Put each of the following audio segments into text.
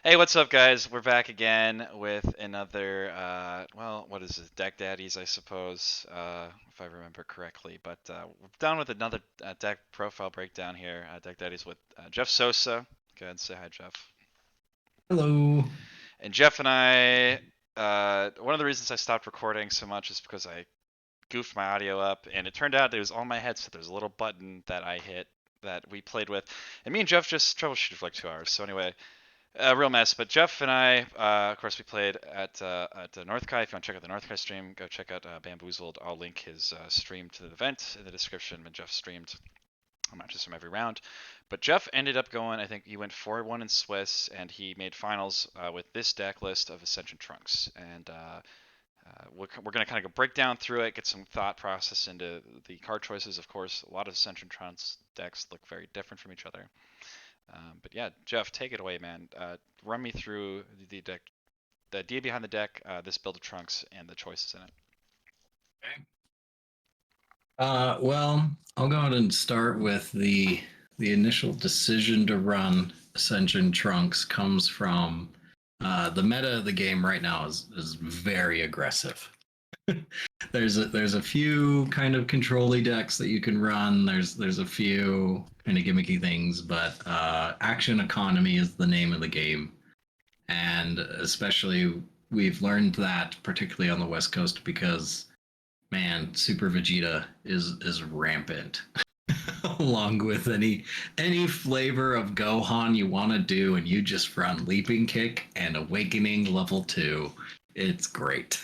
Hey, what's up, guys? We're back again with another, well, what is it? Deck Daddies, I suppose, if I remember correctly. But we're done with another deck profile breakdown here. Deck Daddies with Jeff Sosa. Go ahead and say hi, Jeff. Hello. And Jeff and I, one of the reasons I stopped recording so much is because I goofed my audio up, and it turned out it was on my headset. There's a little button that I hit that we played with, and me and Jeff just troubleshooted for like 2 hours. So anyway, real mess. But Jeff and I, of course, we played at North Kai. If you want to check out the North Kai stream, go check out Bamboozled. I'll link his stream to the event in the description. But Jeff streamed matches from every round. But Jeff ended up going. I think he went 4-1 in Swiss, and he made finals with this deck list of Ascension Trunks. And we're going to kind of go break down through it, get some thought process into the card choices. Of course, a lot of Ascension Trunks decks look very different from each other. But yeah, Jeff, take it away, man. Run me through the idea behind the deck, this build of Trunks, and the choices in it. Well, I'll go ahead and start with the initial decision to run Ascension Trunks comes from the meta of the game right now is very aggressive. There's a few kind of control-y decks that you can run. There's a few kind of gimmicky things, but action economy is the name of the game, and especially we've learned that particularly on the West Coast because man, Super Vegeta is rampant. Along with any flavor of Gohan you want to do, and you just run Leaping Kick and Awakening level 2. It's great.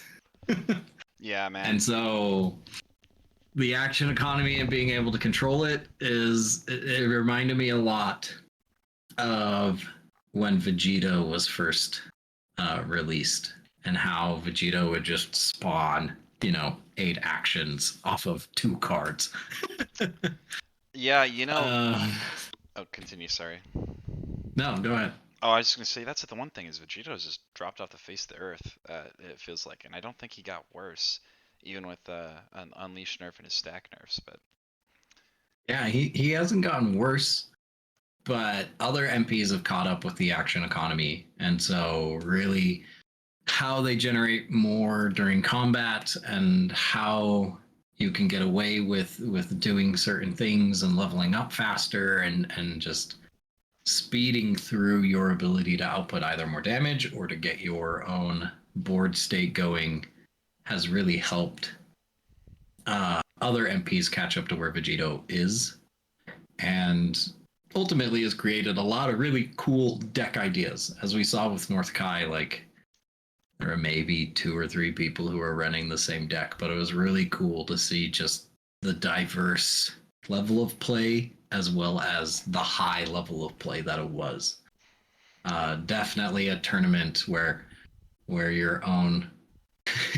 Yeah, man. And so the action economy and being able to control it reminded me a lot of when Vegeta was first released and how Vegeta would just spawn, 8 actions off of 2 cards. Yeah, uh, oh, continue. Sorry. no, go ahead. Oh, I was just gonna say that's the one thing is Vegeto's just dropped off the face of the earth. It feels like, and I don't think he got worse, even with an unleash nerf and his stack nerfs. But Yeah, he hasn't gotten worse, but other MPs have caught up with the action economy, and so really how they generate more during combat and how you can get away with doing certain things and leveling up faster and just speeding through your ability to output either more damage or to get your own board state going has really helped other MPs catch up to where Vegito is, and ultimately has created a lot of really cool deck ideas. As we saw with North Kai, like there are maybe 2 or 3 people who are running the same deck, but it was really cool to see just the diverse level of play as well as the high level of play that it was. Definitely a tournament where your own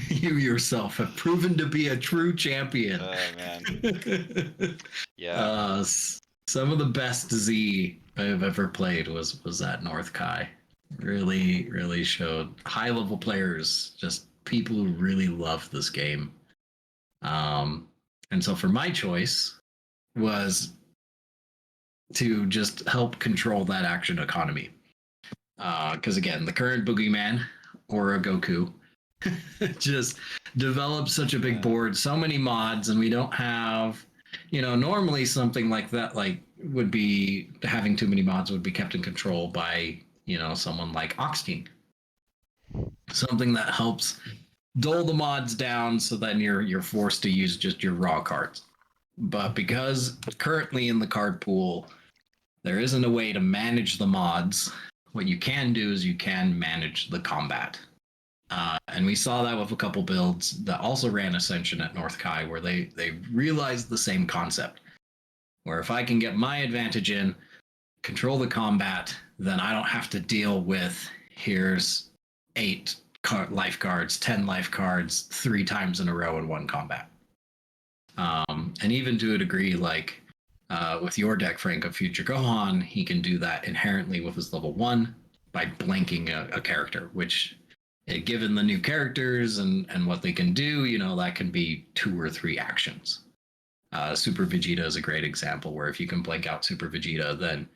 you yourself have proven to be a true champion. oh man, yeah, uh, some of the best Z I've ever played was at North Kai. Really showed high level players, just people who really love this game. Um, and so for my choice was to just help control that action economy. Because again, the current boogeyman or a Goku just developed such a big board, so many mods, and we don't have, normally something like that, like would be having too many mods would be kept in control by, someone like Oxtein. Something that helps dull the mods down so then you're forced to use just your raw cards. But because currently in the card pool, there isn't a way to manage the mods, what you can do is you can manage the combat. And we saw that with a couple builds that also ran Ascension at North Kai, where they realized the same concept. Where if I can get my advantage in, control the combat, then I don't have to deal with here's 8 life cards, 10 life cards, 3 times in a row in one combat. And even to a degree, like with your deck, Frank, of Future Gohan, he can do that inherently with his level 1 by blanking a character, which given the new characters and what they can do, that can be 2 or 3 actions. Super Vegeta is a great example where if you can blank out Super Vegeta, then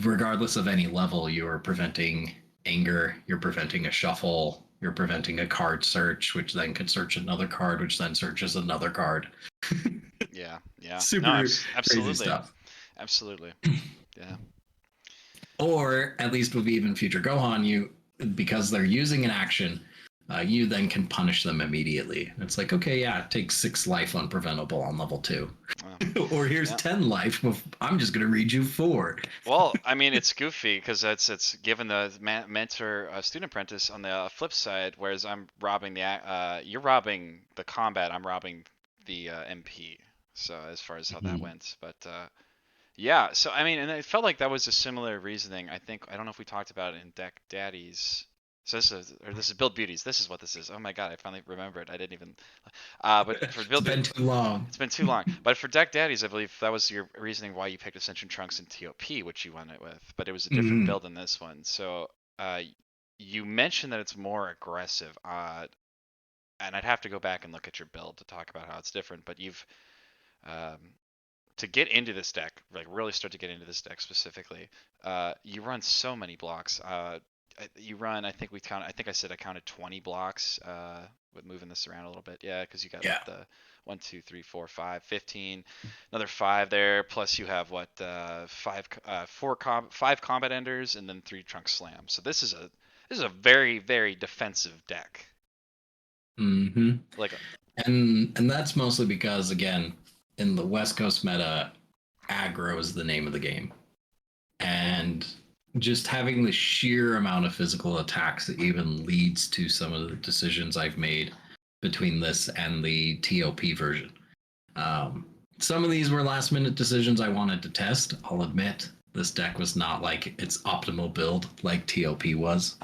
regardless of any level, you are preventing anger, you're preventing a shuffle, you're preventing a card search, which then can search another card, which then searches another card. Yeah, yeah. No, Super crazy absolutely, stuff. absolutely. Yeah. Or at least with even future Gohan, you because they're using an action, you then can punish them immediately. It's like, okay, yeah, take 6 life unpreventable on level 2. Well, Or here's yeah. 10 life. I'm just gonna read you 4. Well, I mean, it's goofy because it's given the mentor student apprentice on the flip side, whereas I'm robbing you're robbing the combat, I'm robbing the MP. So as far as how that Mhm. went, but yeah. So I mean, and it felt like that was a similar reasoning. I don't know if we talked about it in Deck Daddies. So this is Build Beauties. This is what this is. Oh my god, I finally remembered. I didn't even. But for It's Build been too long. it's been too long. But for Deck Daddies, I believe that was your reasoning why you picked Ascension Trunks and TOP, which you went it with. But it was a different Mhm. build in this one. So you mentioned that it's more aggressive. And I'd have to go back and look at your build to talk about how it's different. But you've um, to get into this deck, like really start to get into this deck specifically, you run so many blocks. You run, I think we count. I think I said I counted 20 blocks. With moving this around a little bit, yeah, because you got Yeah. like the 1, 2, 3, 4, 5, 15, another 5 there. Plus you have what 5 combat enders and then 3 trunk slams. So this is a very very defensive deck. hmm Like And that's mostly because again, in the West Coast meta, aggro is the name of the game. And just having the sheer amount of physical attacks that even leads to some of the decisions I've made between this and the TOP version. Um, some of these were last minute decisions I wanted to test. I'll admit this deck was not like its optimal build like TOP was.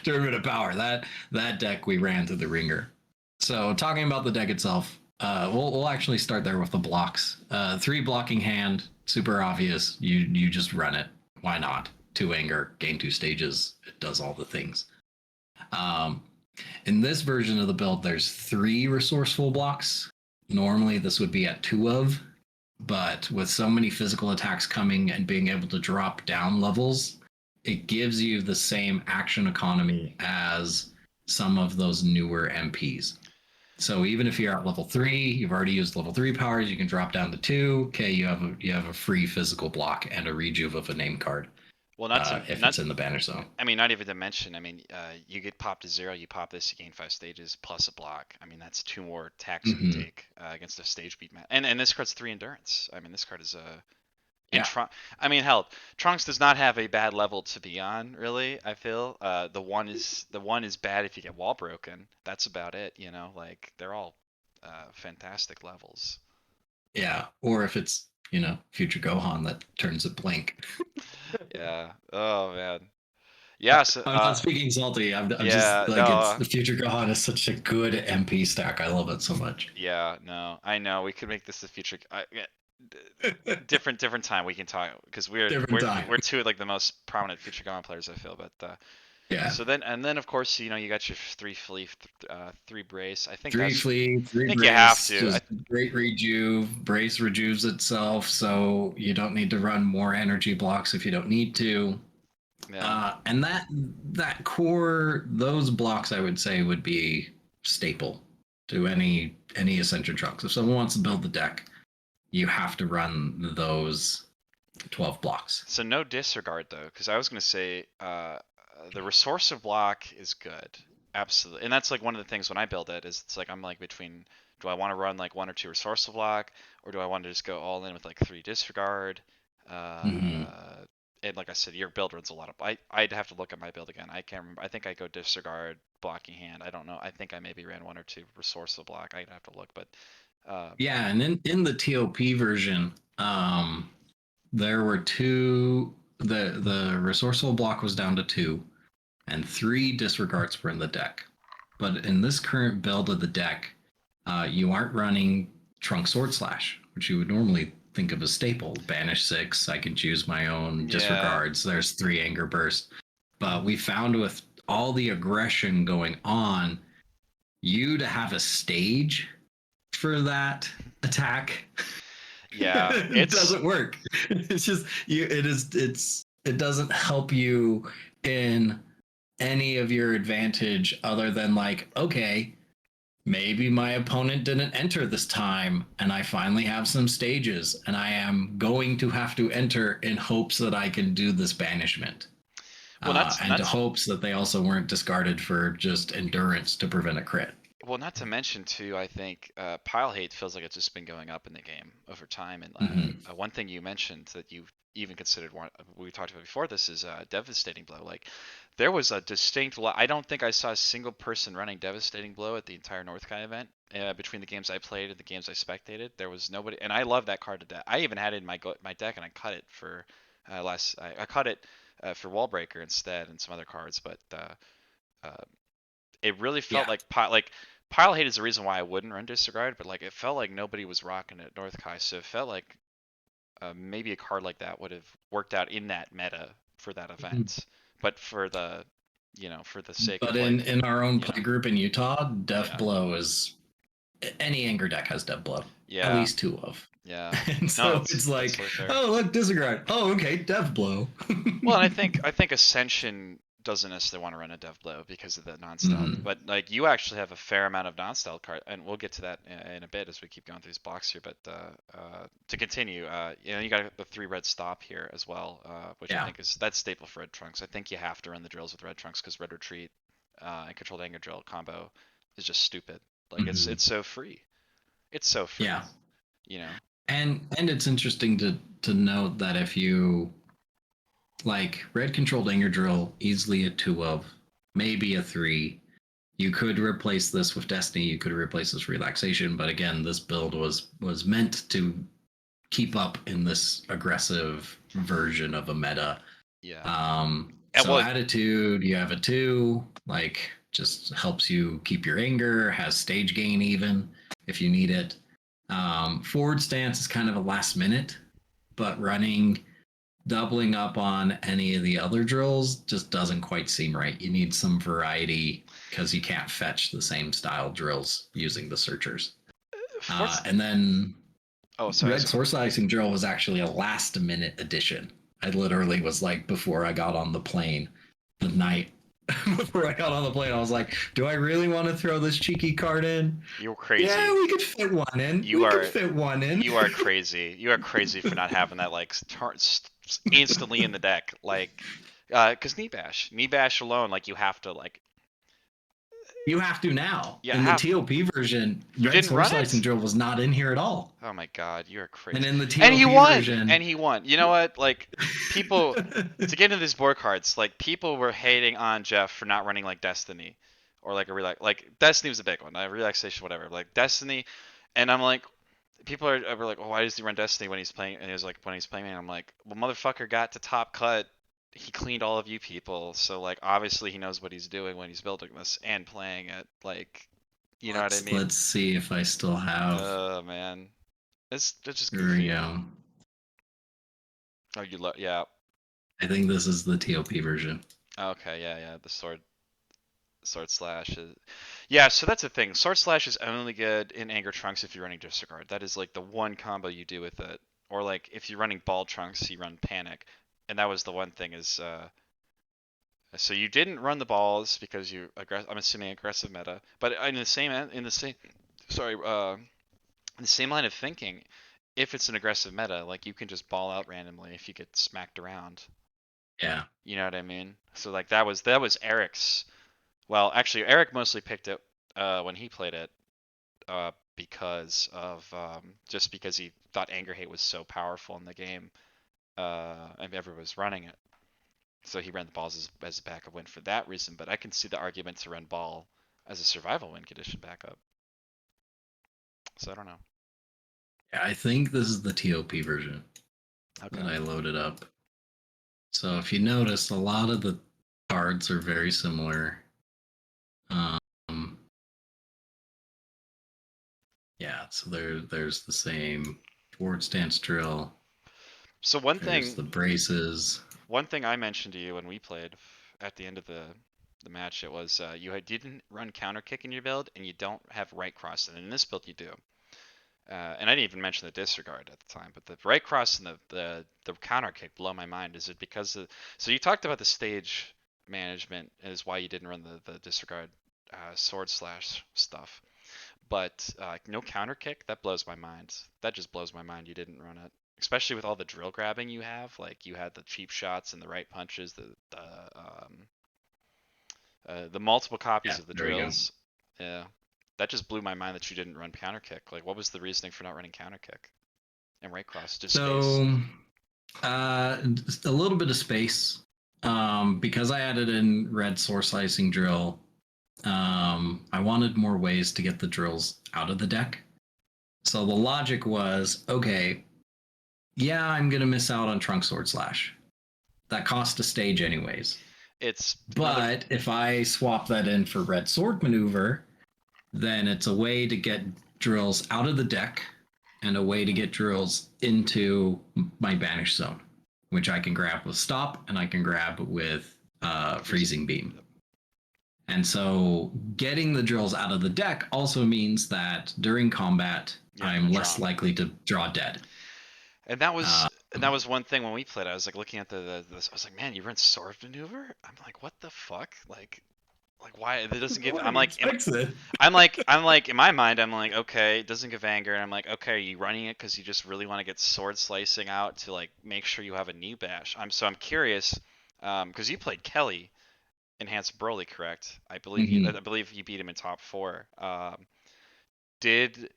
Tournament of Power. That deck we ran through the ringer. So talking about the deck itself, we'll actually start there with the blocks. 3 blocking hand, super obvious. You just run it. Why not? 2 anger, gain 2 stages. It does all the things. Um, in this version of the build, there's 3 resourceful blocks. Normally, this would be at 2 of, but with so many physical attacks coming and being able to drop down levels, it gives you the same action economy as some of those newer MPs. So even if you're at level 3, you've already used level 3 powers, you can drop down to 2. Okay, you have a free physical block and a rejuve of a name card well, not to if not it's in the banner zone. I mean, not even to mention. I mean, you get popped to 0. You pop this, you gain 5 stages plus a block. I mean, that's 2 more attacks you can Mm-hmm. take against a stage beat man. And this card's 3 endurance. I mean, this card is and Yeah, I mean, hell, Trunks does not have a bad level to be on. Really, I feel the one is bad if you get wall broken. That's about it. Like they're all fantastic levels. yeah. Or if it's future Gohan that turns it blink. Yeah. Oh man. Yeah. So. I'm not speaking salty. I'm just Yeah. like it's No. the future Gohan is such a good MP stack. I love it so much. Yeah, no, I know. We could make this the future. Yeah, different time we can talk because we're Different we're time. we're two of like the most prominent future Gone players I feel. But Yeah. so then of course you got your 3 fleet, 3 brace. I think Three that's fleet, I three think you have brace, to. just great rejuve. Brace rejuves itself, so you don't need to run more energy blocks if you don't need to. Yeah, And that core, those blocks, I would say, would be staple to any Ascension trunks. If someone wants to build the deck, you have to run those 12 blocks. so no disregard though, because I was gonna say the resource of block is good, absolutely, and that's like one of the things when I build it is it's like I'm like between do I want to run like 1 or 2 resource of block or do I want to just go all in with like 3 disregard? Mm-hmm. Uh, and like I said, your build runs a lot of. I'd have to look at my build again. I can't remember. I think I go disregard blocking hand. I don't know. I think I maybe ran 1 or 2 resource of block. I'd have to look, but Yeah, and in the TOP version, there were two. The resourceful block was down to 2, and 3 disregards were in the deck. But in this current build of the deck, you aren't running Trunk Sword Slash, which you would normally think of as staple. Banish 6, I can choose my own yeah, disregards. There's 3 Anger Burst. But we found with all the aggression going on, you to have a stage for that attack Yeah, It doesn't work. It's just you. It doesn't help you in any of your advantage other than like, okay, maybe my opponent didn't enter this time and I finally have some stages and I am going to have to enter in hopes that I can do this banishment. well, And to hopes that they also weren't discarded for just endurance to prevent a crit. not to mention too, I think pile hate feels like it's just been going up in the game over time. And Mm-hmm. one thing you mentioned that you even considered one we talked about before this is devastating blow. Like there was a distinct. I don't think I saw a single person running devastating blow at the entire Northkai event. Between the games I played and the games I spectated, there was nobody, and I love that card to death. I even had it in my deck, and I cut it for I cut it for Wallbreaker instead, and some other cards, but uh, it really felt Yeah. like pile hate is the reason why I wouldn't run disregard, but like it felt like nobody was rocking it North Kai, so it felt like maybe a card like that would have worked out in that meta for that event. But for the for the sake But of like in our own you know play group in Utah, Death yeah Blow is any anger deck has Death Blow. At yeah least two of. yeah And no so it's that's like, totally fair. oh look, disregard. Oh, okay, Death Blow. Well, and I think Ascension doesn't necessarily want to run a dev blow because of the non-stealth, Mm-hmm. but like you actually have a fair amount of non-stealth card, and we'll get to that in a bit as we keep going through these blocks here. But to continue, you got the 3 red stop here as well, which I Yeah. think is that's staple for red trunks. I think you have to run the drills with red trunks because red retreat and controlled anger drill combo is just stupid. Like it's Mm-hmm. it's so free. It's so free. Yeah. You know. And it's interesting to note that if you like red controlled anger drill, easily a two of, maybe a three. You could replace this with Destiny. You could replace this with relaxation, but again, this build was meant to keep up in this aggressive version of a meta. Yeah. And So well, attitude, you have a two, like just helps you keep your anger, has stage gain even if you need it. Forward stance is kind of a last minute, but running doubling up on any of the other drills just doesn't quite seem right. You need some variety because you can't fetch the same style drills using the searchers. what's And then oh sorry. Red Source Icing Drill was actually a last minute addition. I literally was like, before I got on the plane, the night before I got on the plane, I was like, do I really want to throw this cheeky card in? You're Yeah, crazy. we could fit one in. You We could are fit one in. you are crazy. You are crazy for not having that like instantly in the deck. Like, because knee bash alone, like you have to like You have to now. yeah In the have TOP version, you Red didn't Source run Slicing it. Drill was not in here at all. Oh my god, you are And crazy. in the And he TOP won. And version, he won. You know what? Like people to get into these board cards, like people were hating on Jeff for not running like Destiny or like a relax like Destiny was a big one, relaxation whatever. Like Destiny, and I'm like people are like, well, why does he run Destiny when he's playing? And he was like, when he's playing, and I'm like, well, motherfucker got to top cut. He cleaned all of you people, so like obviously he knows what he's doing when he's building this and playing it. Like, you know what I mean? let's see if I still have. Man, it's just Here we goofy. go. Oh, yeah. I think this is the TOP version. Okay, yeah. The sword slash is yeah. So that's the thing. Sword slash is only good in anger trunks if you're running disregard. That is like the one combo you do with it. Or like if you're running ball trunks, you run panic. And that was the one thing is so you didn't run the balls because I'm assuming aggressive meta, but in the same sorry in the same line of thinking, if it's an aggressive meta, like you can just ball out randomly if you get smacked around. Yeah. You know what I mean? So like that was Eric's. Well, actually, Eric mostly picked it when he played it because of just because he thought anger hate was so powerful in the game, and everyone was running it. So he ran the balls as a backup win for that reason. But I can see the argument to run ball as a survival win condition backup. So I don't know. Yeah, I think this is the TOP version Okay. that I loaded up. So if you notice, a lot of the cards are very similar. Um, yeah, so there's the same forward stance drill. So There's the braces. one thing I mentioned to you when we played at the end of the match, it was didn't run counter kick in your build, and you don't have right cross, and in this build you do. And I didn't even mention the disregard at the time, but the right cross and the counter kick blow my mind. Is it because of, so you talked about the stage management is why you didn't run the disregard sword slash stuff, but no counter kick, that blows my mind. That just blows my mind. You didn't run it, especially with all the drill grabbing you have. Like you had the cheap shots and the right punches, the multiple copies Yeah, of the there we go. drills. Yeah, that just blew my mind that you didn't run counter kick. Like, what was the reasoning for not running counter kick and right cross? Just space. So a little bit of space. Because I added in red sword slicing drill, I wanted more ways to get the drills out of the deck. So the logic was, okay, yeah, I'm gonna miss out on trunk sword slash. That cost a stage anyways. It's another. But if I swap that in for red sword maneuver, then it's a way to get drills out of the deck and a way to get drills into my banish zone, which I can grab with stop and I can grab with freezing beam. Yep. And so getting the drills out of the deck also means that during combat, You're not I'm gonna draw less 'em. likely to draw dead. And that Uh, was and that was one thing when we played. I was like looking at the I was like, man, you run sword maneuver? I'm like, what the fuck? Like why it doesn't give? what expects it? I'm like in my mind I'm like okay it doesn't give anger and I'm like okay are you running it because you just really want to get sword slicing out to like make sure you have a knee bash. I'm curious because you played Kelly in Handsome Broly, correct? Mm-hmm. I believe you beat him in top four. Did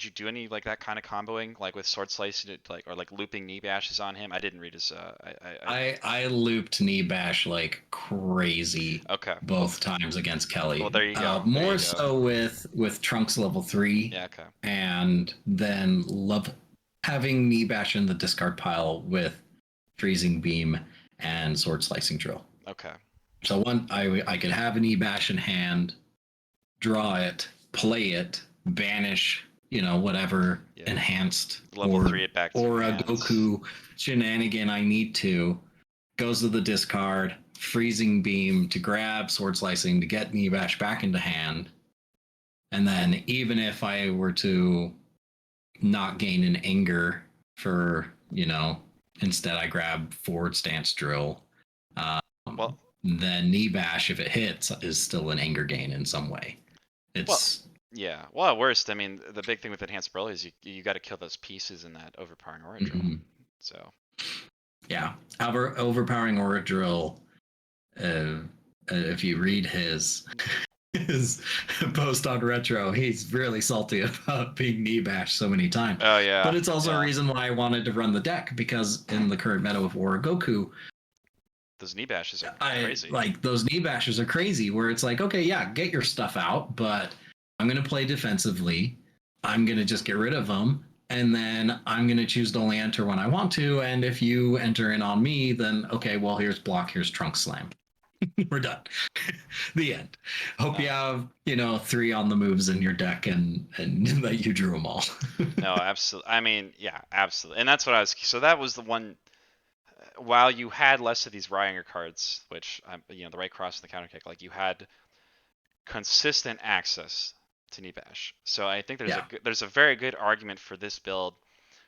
you do any like that kind of comboing like with sword slicing like or like looping knee bashes on him? I didn't read his I looped knee bash like crazy okay. both times against Well Kelly. there you go. There you More go. so with Trunks level 3, Yeah, okay. and then love having knee bash in the discard pile with freezing beam and sword slicing drill. Okay. So one I could have a knee bash in hand, draw it, play it, banish, whatever Yeah. enhanced Level or 3 it back to your or a hands. Goku shenanigan I need to, goes to the discard, freezing beam to grab, sword slicing to get knee bash back into hand. And then even if I were to not gain an anger for, instead I grab forward stance drill, Well, then knee bash, if it hits, is still an anger gain in some way. well, It's yeah. Well, at worst, I mean, the big thing with enhanced Broly is you got to kill those pieces in that overpowering aura drill. mhm. So Yeah. However, overpowering aura drill, if you read his post on retro, he's really salty about being knee bashed so many times. oh But yeah, it's also a yeah. reason why I wanted to run the deck, because in the current meta with Aura Goku, Those knee bashes are I crazy. like those knee bashes are crazy. Where it's like, okay, yeah, get your stuff out, but I'm gonna play defensively. I'm gonna just get rid of them, and then I'm gonna choose to only enter when I want to. And if you enter in on me, then okay, well here's block, here's trunk slam. We're done. The end. Hope No, you have, 3 on the moves in your deck and that you drew them all. no, absolutely. I mean, yeah, absolutely. And that's what I was. So that was the one. While you had less of these Ryinger cards, which the right cross and the counter kick, like you had consistent access to knee bash. So I think Yeah. there's a very good argument for this build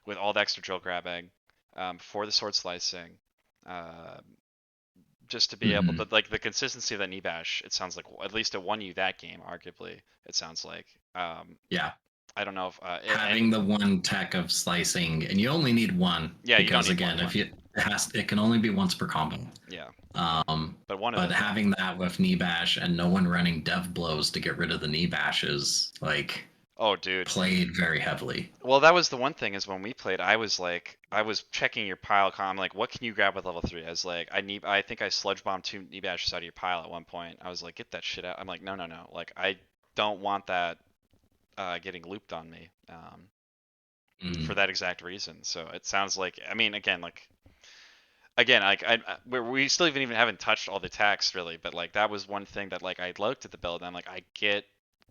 with all the extra drill grabbing, for the sword slicing, uh, just to be able to Hmm. like the consistency of that knee bash. It sounds like at least it won you that game, arguably. It sounds like. Yeah. I don't know if Having the one tech of slicing, and you only need one, yeah, you don't because need more again, than if one. it can only be once per combo. Yeah, Um, but one of but it though. having that with knee bash and no one running dev blows to get rid of the knee bashes, like, Oh, dude. played very heavily. Well, that was the one thing is when we played, I was like, I was checking your pile. I'm like, what can you grab with level 3? I was like, I think I sludge bombed 2 knee bashes out of your pile at one point. I was like, get that shit out. I'm like, no, no, no. Like, I don't want that getting looped on me, for Mm. that exact reason. So it sounds like, I mean, again, like we still even haven't touched all the attacks really, but like that was one thing that like I looked at the build and I'm like, I get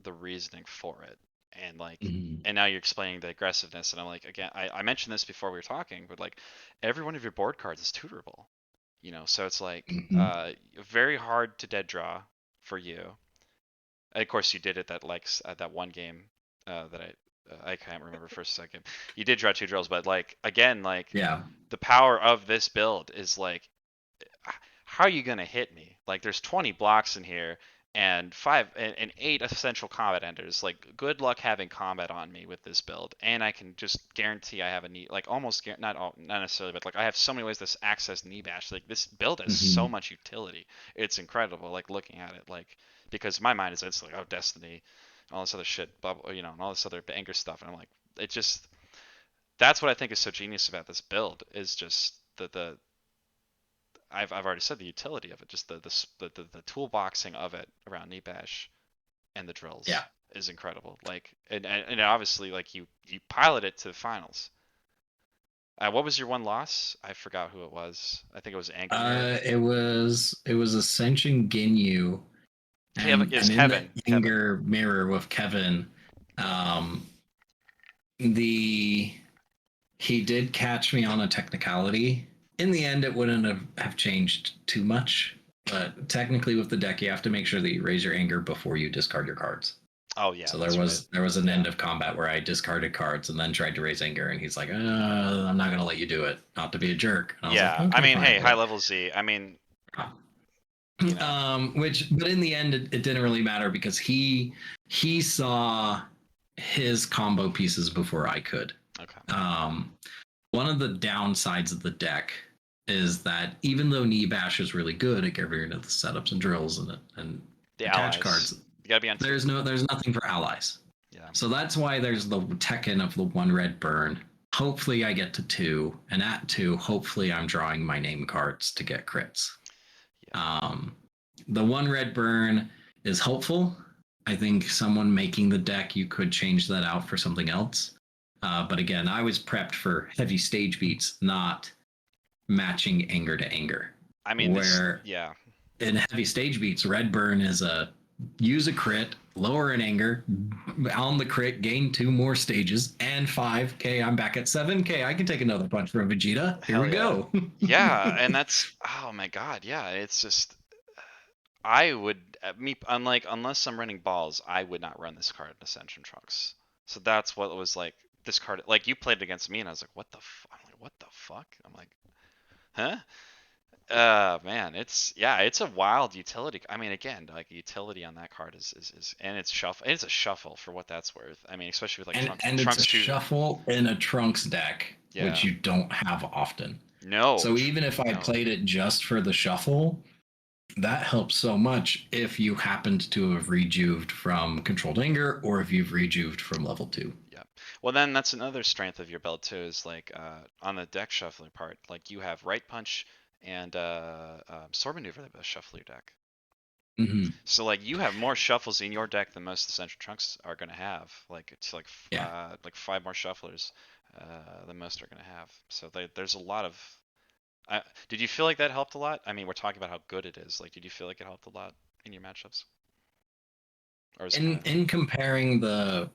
the reasoning for it, and like, Mm. and now you're explaining the aggressiveness, and I'm like, again, I mentioned this before we were talking, but like every one of your board cards is tutorable, so it's like Mm. very hard to dead draw for you. And of course, you did it that like that one game that I can't remember for a second. You did draw 2 drills, but like again, like Yeah. the power of this build is like, how are you gonna hit me? Like there's 20 blocks in here and 8 essential combat enders. Like good luck having combat on me with this build, and I can just guarantee I have a knee, like almost not necessarily, but like I have so many ways to access knee bash. Like this build has so Hmm. much utility. It's incredible. Like looking at it, like because my mind is it's like, oh, Destiny, all this other shit, bubble, and all this other anger stuff, and I'm like, it just that's what I think is so genius about this build is just the I've already said the utility of it, just the toolboxing of it around knee bash and the Yeah. drills is incredible. Like and obviously like you pilot it to the finals. What was your one loss? I forgot who it was. I think it was Anger Mirror. It was Ascension Ginyu, Kevin and is in the Kevin. Kevin. anger mirror with Kevin, um, the he did catch me on a technicality. In the end, it wouldn't have changed too much, but technically, with the deck, you have to make sure that you raise your anger before you discard your cards. Oh yeah, So there that's right. was there was an Yeah. end of combat where I discarded cards and then tried to raise anger, and he's like, "I'm not gonna let you do it, not to be a jerk." And I was like, Yeah. I "Okay, mean, fine, hey, high whatever." level Z. I mean, you know. But in the end, it didn't really matter because he saw his combo pieces before I could. Okay. Um, One of the downsides of the deck is that even though knee bash is really good at getting rid of the setups and drills and The attach allies. cards, You gotta be on two. there's nothing for allies. Yeah. So that's why there's the Tekken of the one red burn. Hopefully I get to two, and at two, hopefully I'm drawing my name cards to get crits. Yeah. Um, the one red burn is hopeful. I think someone making the deck, you could change that out for something else. But again, I was prepped for heavy stage beats, not matching anger to anger. I mean, this. Where Yeah. in heavy stage beats, red burn is a use a crit, lower in anger, on the crit, gain 2 more stages, and 5K. I'm back at 7K. I can take another punch from Vegeta. Here Hell we yeah. go. Yeah, and that's oh my god, yeah, it's just I would me unlike unless I'm running balls, I would not run this card in Ascension Trunks. So that's what it was like. This card, like you played it against me, and I was like, "What the?" I'm like, "What the fuck?" I'm like, "Huh?" Man, it's yeah, it's a wild utility. I mean, again, like utility on that card is and it's shuffle. It's a shuffle for what that's worth. I mean, especially with like And it's Trunks a two. shuffle in a Trunks deck, which Yeah. you don't have often. No. So even if I No. played it just for the shuffle, that helps so much if you happened to have rejuved from controlled anger or if you've rejuved from level 2. Yeah. Well, then that's another strength of your build too. Is like on the deck shuffling part, like you have right punch and sword maneuver that both shuffle your deck. Mm-hmm. So like you have more shuffles in your deck than most Essential Trunks are gonna have. Like it's Yeah. like 5 more shufflers than most are gonna have. So there's a lot of. Did you feel like that helped a lot? I mean, we're talking about how good it is. Like, did you feel like it helped a lot in your matchups, or was it kind In of? in comparing the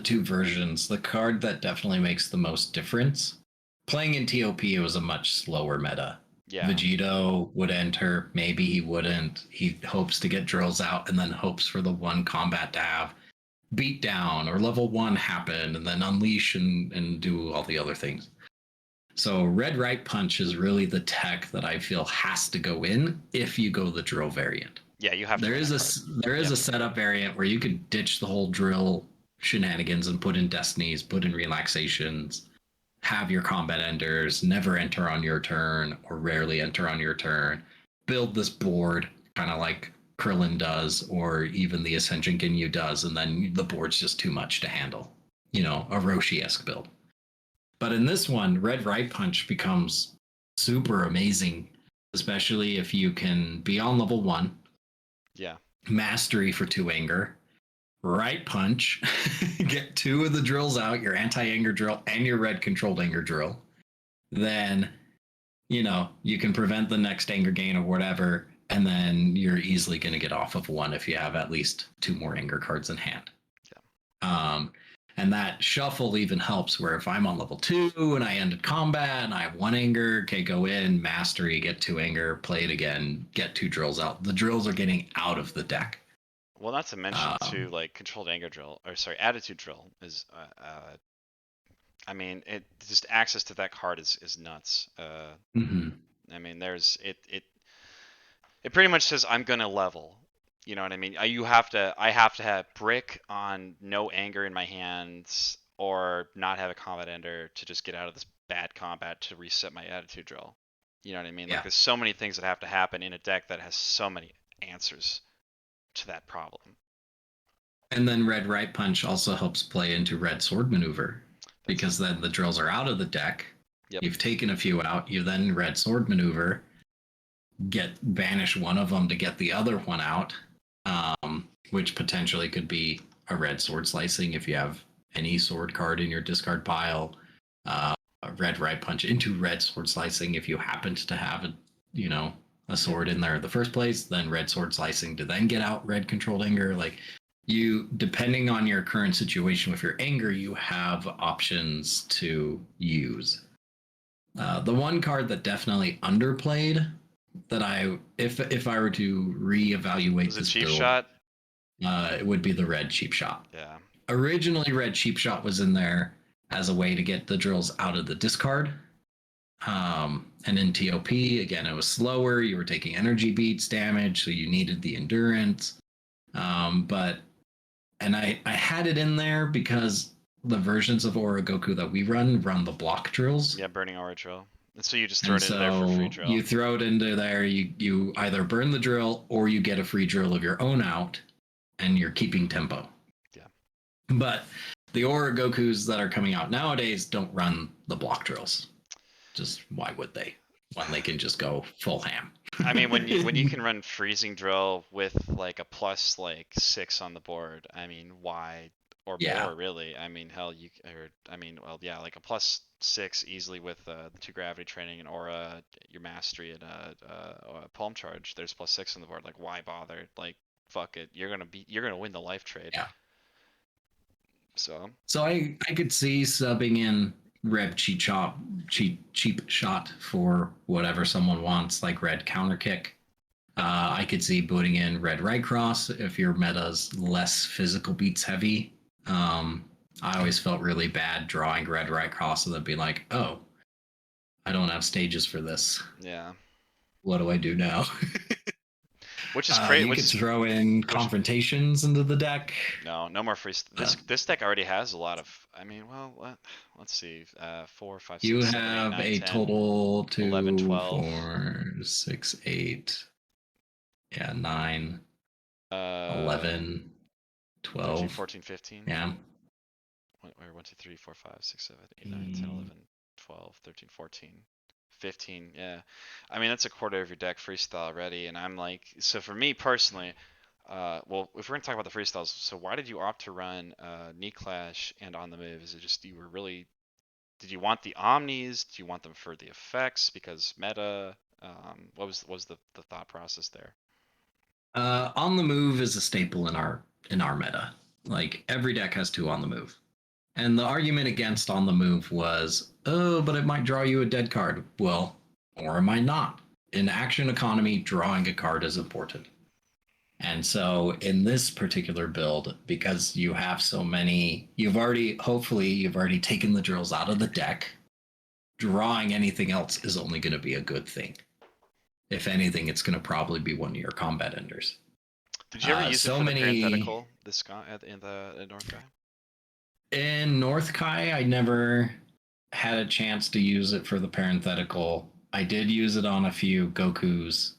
two versions, the card that definitely makes the most difference. Playing in TOP, it was a much slower meta. Yeah. Vegito would enter, maybe he wouldn't. He hopes to get drills out and then hopes for the one combat to have beat down or level 1 happen and then unleash and do all the other things. So red right punch is really the tech that I feel has to go in if you go the drill variant. Yeah, you have to There run is that card. there is Yep. a setup variant where you could ditch the whole drill shenanigans and put in destinies, put in relaxations, have your combat enders never enter on your turn or rarely enter on your turn. Build this board kind of like Krillin does, or even the Ascension Ginyu does, and then the board's just too much to handle. A Roshi-esque build. But in this one, Red Right Punch becomes super amazing, especially if you can be on level 1, Yeah. mastery for 2 anger, right punch, get 2 of the drills out, your anti-anger drill and your red controlled anger drill. Then, you can prevent the next anger gain or whatever, and then you're easily going to get off of 1 if you have at least 2 more anger cards in hand. Yeah. And that shuffle even helps where if I'm on level 2 and I ended combat and I have 1 anger, okay, go in, mastery, get 2 anger, play it again, get 2 drills out. The drills are getting out of the deck. Well, not to mention too, Um, like controlled anger drill, or sorry, attitude drill is. I mean, it just access to that card is nuts. mhm. I mean, there's it pretty much says I'm gonna level. You know what I mean? I have to have brick on no anger in my hands or not have a combat ender to just get out of this bad combat to reset my attitude drill. You know what I mean? Like Yeah. there's so many things that have to happen in a deck that has so many answers to that problem. And then red right punch also helps play into red sword maneuver That's because then the drills are out of the deck. yep. You've taken a few out. You then red sword maneuver, get banish one of them to get the other one out, which potentially could be a red sword slicing if you have any sword card in your discard pile. A red right punch into red sword slicing if you happened to have a Yep. sword in there in the first place. Then red sword slicing to then get out red controlled anger. Like you, depending on your current situation with your anger, you have options to use. The one card that definitely underplayed that if I were to reevaluate Was it this cheap build, shot? it would be the red cheap shot. Yeah. Originally, red cheap shot was in there as a way to get the drills out of the discard. And in TOP, again, it was slower. You were taking energy beats damage, so you needed the endurance. But and I had it in there because the versions of Oragoku that we run the block drills. Yeah, burning aura drill. And so you just throw And it into there for free so drill. you throw it into there, you either burn the drill or you get a free drill of your own out and you're keeping tempo. Yeah. But the Aura Gokus that are coming out nowadays don't run the block drills. Just why would they? When they can just go full ham. I mean, when you can run freezing drill with like a plus like 6 on the board, I mean, why or Yeah. more really? I mean, hell, I mean, well, yeah, like a plus 6 easily with the 2 gravity training and aura, your mastery and palm charge. There's plus 6 on the board. Like, why bother? Like, fuck it. You're gonna win the life trade. Yeah. So So I could see subbing in red cheap shot for whatever someone wants, like red counter kick. I could see putting in red right cross if your meta's less physical beats heavy. I always felt really bad drawing red right cross and then be like, oh, I don't have stages for this. yeah, What do I do now? which is great. You could throw in Which confrontations into the deck. no more free. This deck already has a lot of. I mean, well, let's see. 4, 5, You 6, 7, 8, have 9, a 10, total 11, 2, 12. 4, 6, 8, yeah, 9, Uh, 11, 13, 12. 14, 15. Yeah. 1, 2, 3, 4, 5, 6, 7, 8, 9, 10, 11, 12, 13, 14, 15. Yeah. I mean, that's a quarter of your deck freestyle already. And I'm like, so for me personally, well, if we're gonna talk about the freestyles, so why did you opt to run Knee Clash and On the Move? Is it just you were really did you want the omnis? Do you want them for the effects because meta? What was the thought process there? On the move is a staple in our meta. Like every deck has two on the move. And the argument against on the move was, oh, but it might draw you a dead card. Well, or it might not. In action economy, drawing a card is important. And so in this particular build, because you have so many, hopefully you've already taken the drills out of the deck. Drawing anything else is only going to be a good thing. If anything, it's going to probably be one of your combat enders. Did you ever use it So for the many parenthetical? This guy in the North guy. in North Kai, I never had a chance to use it for the parenthetical. I did use it on a few Gokus,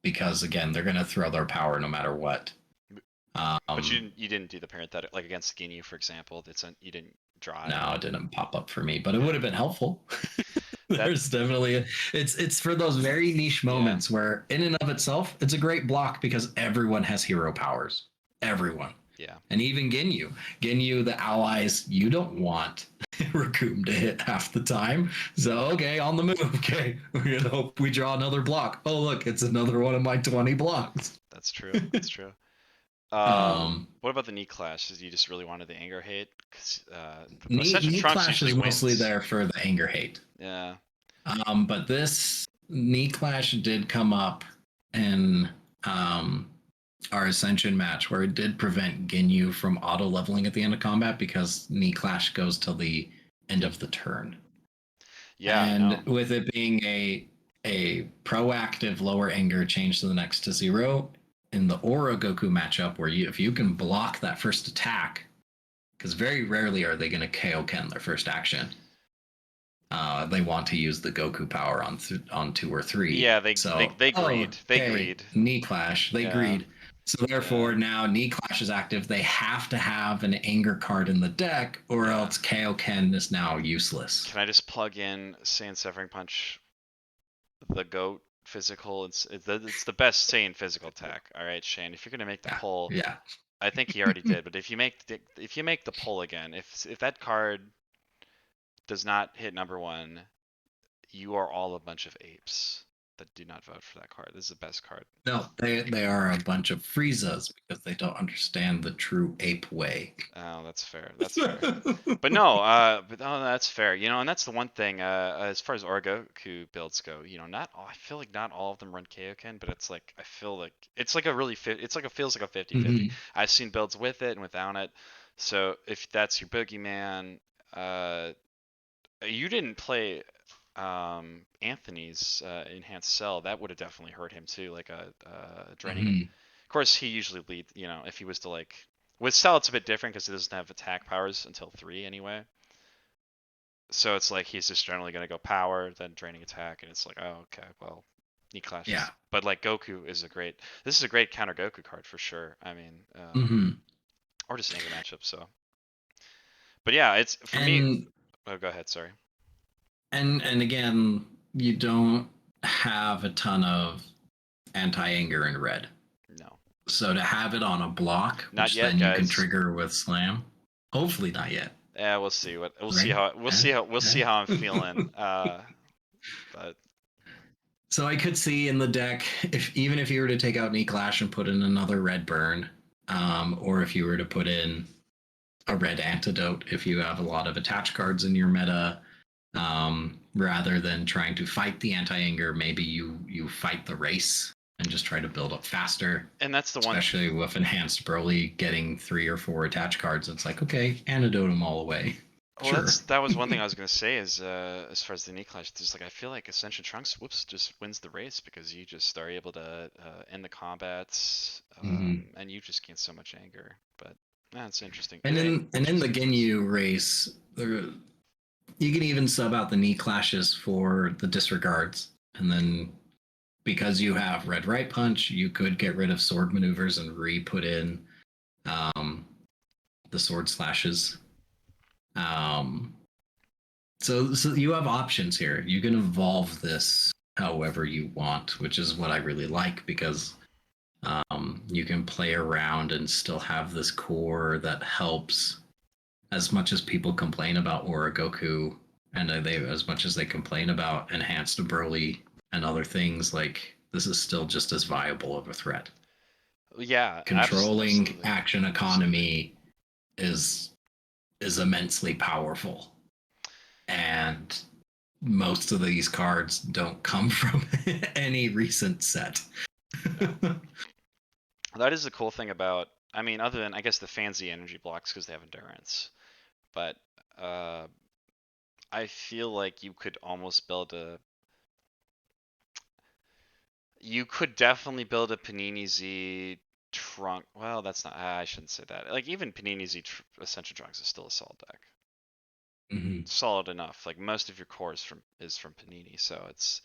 because again, they're gonna throw their power no matter what. But you didn't do the parenthetical like against Ginyu, for example. You didn't draw it. No, it didn't pop up for me, but it would Yeah. have been helpful. That There's definitely it's for those very niche moments where in and of itself it's a great block because everyone has hero powers. Everyone. yeah. And even Ginyu, the allies you don't want Raccoon to hit half the time. So okay, on the move. Okay, we're gonna hope we draw another block. Oh look, it's another one of my 20 blocks. That's true. That's true. What about the knee clash? Did you just really wanted the anger hate? 'Cause, Ascension Knee Trunks Clash usually is mostly wins. there for the anger hate. Yeah. But this Knee Clash did come up in our Ascension match where it did prevent Ginyu from auto leveling at the end of combat because knee clash goes till the end of the turn. Yeah, I And know. with it being a proactive lower anger change to the next to 0 in the Aura Goku matchup, where if you can block that first attack, because very rarely are they going to Kaioken their first action. They want to use the Goku power on 2 or 3. Yeah, So, they oh, greed. They okay, greed. knee clash. They Yeah. greed. So Yeah. therefore, now knee clash is active. They have to have an anger card in the deck, or Yeah. else Kaioken is now useless. Can I just plug in Saiyan Severing Punch, the GOAT physical? It's the best Saiyan physical attack. All right, Shane. If you're gonna make the Yeah, pull, yeah. I think he already did. But if you make the pull again, if that card does not hit number one, you are all a bunch of apes that do not vote for that card. This is the best card. No, they are a bunch of Friezas because they don't understand the true ape way. Oh, that's fair. That's fair. But no, that's fair. And that's the one thing. As far as Orgoku builds go, not all, I feel like not all of them run Kaioken, but it's like I feel like it's like a really it's like it feels like a 50-50. Mhm. I've seen builds with it and without it. So if that's your boogeyman, you didn't play Anthony's enhanced cell. That would have definitely hurt him too, like draining. Mhm. Of course, he usually lead. If he was to like with cell, it's a bit different because he doesn't have attack powers until 3 anyway. So it's like he's just generally gonna go power, then draining attack, and it's like, oh, okay, well, knee Yeah. clashes. But like Goku is a great. This is a great counter Goku card for sure. I mean, Mhm. or just anger matchup. So, but yeah, it's for me. And Oh, go ahead. Sorry. and again, you don't have a ton of anti-anger in red. No, So to have it on a block, not which yet, then you can guys. trigger with slam, hopefully not yet, Yeah, we'll see what we'll see right? how we'll see how we'll see how I'm feeling. Yeah. But So I could see in the deck, if even if you were to take out knee clash and put in another red burn, or if you were to put in a red antidote, if you have a lot of attach cards in your meta, rather than trying to fight the anti-anger, maybe you fight the race and just try to build up faster. and that's the one. Especially with enhanced Broly getting 3 or 4 attach cards, it's like, okay, antidote them all away. Well, Sure. that was one thing I was gonna say is as far as the knee clash, just like I feel like Ascension Trunks, whoops, just wins the race because you just are able to end the combats, Mm-hmm. and you just gain so much anger. But it's interesting. And in the Interesting choice. Ginyu race, you can even sub out the knee clashes for the disregards, and then because you have red right punch, you could get rid of sword maneuvers and re-put in um, the sword slashes. Um, so you have options here. You can evolve this however you want, which is what I really like because you can play around and still have this core that helps. As much as people complain about Oragoku, and they as much as they complain about enhanced Broly and other things, like this is still just as viable of a threat. Yeah, Controlling absolutely, action absolutely. economy is immensely powerful, and most of these cards don't come from any recent set. No, that is the cool thing about. I mean, other than I guess the fancy energy blocks because they have endurance, but uh, I feel like you could almost build a You could definitely build a Panini Z trunk. Well, that's not. I shouldn't say that. Like even Panini Z Ascension Trunks is still a solid deck. Mm-hmm. Solid enough. Like most of your core is from Panini, so it's.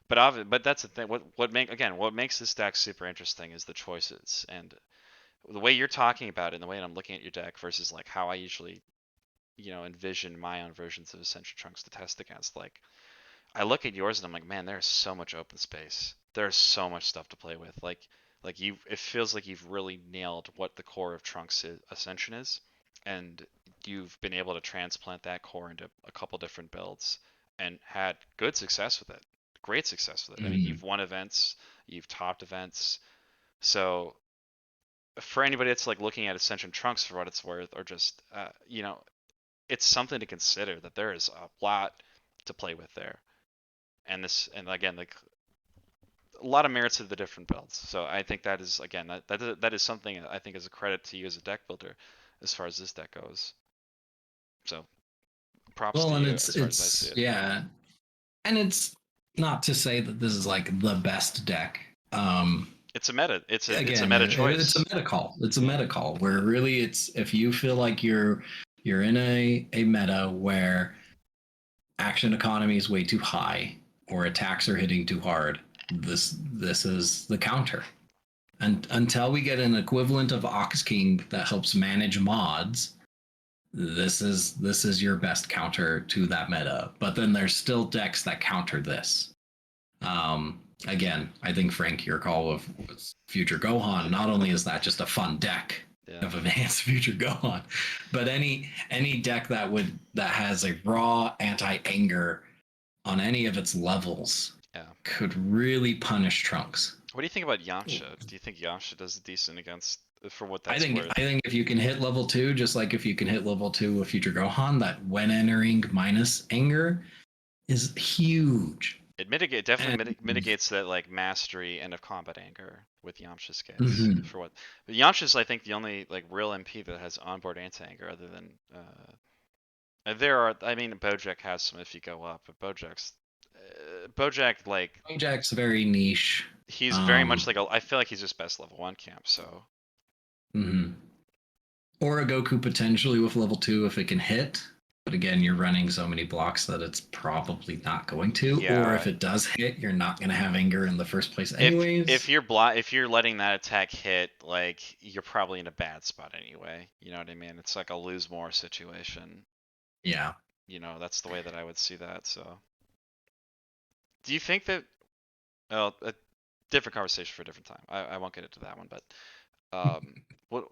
But that's the thing. What makes this deck super interesting is the choices and the way you're talking about it, and the way I'm looking at your deck versus like how I usually envision my own versions of Ascension Trunks to test against. Like I look at yours and I'm like, man, there's so much open space. There's so much stuff to play with. Like it feels like you've really nailed what the core of Trunks Ascension is, and you've been able to transplant that core into a couple different builds and had good success with it. Great success with it. I mean, Mm-hmm. you've won events, you've topped events. So for anybody that's like looking at Ascension Trunks for what it's worth, or just it's something to consider that there is a lot to play with there. And again, like a lot of merits of the different builds. So I think that is again that is something I think is a credit to you as a deck builder, as far as this deck goes. So props to Well, and you it's as far as I see it's it. yeah, and it's not to say that this is like the best deck. It's a meta. It's a Again, meta it's a choice. meta call. It's a Yeah. meta call where really it's if you feel like you're in a meta where action economy is way too high or attacks are hitting too hard, this is the counter. And until we get an equivalent of Ox King that helps manage mods, this is your best counter to that meta. But then there's still decks that counter this. Again, I think Frank, your call of Future Gohan, not only is that just a fun deck Yeah. of Advanced Future Gohan, but any deck that has a raw anti-anger on any of its levels Yeah. could really punish Trunks. What do you think about Yamcha? Do you think Yamcha does decent against for what I that's think worth? I think if you can hit level two, just like if you can hit level two of Future Gohan, that when entering minus anger is huge. Definitely And mitigates that like mastery end of combat anger with Yamcha's case. mhm, For what but Yamcha's I think the only like real MP that has onboard anti-anger other than there are I mean Bojack has some if you go up, but Bojack like Jack's very niche. he's very much Um, like I feel like he's just best level 1 camp, so mhm. Or a Goku potentially with level two if it can hit. But again, you're running so many blocks that it's probably not going to. Or if yeah. it does hit, you're not going to have anger in the first place, If anyways. if you're letting that attack hit, like you're probably in a bad spot anyway. You know what I mean? It's like a lose more situation. Yeah. That's the way that I would see that. So, do you think that? Well, a different conversation for a different time. I won't get into that one, but um, what?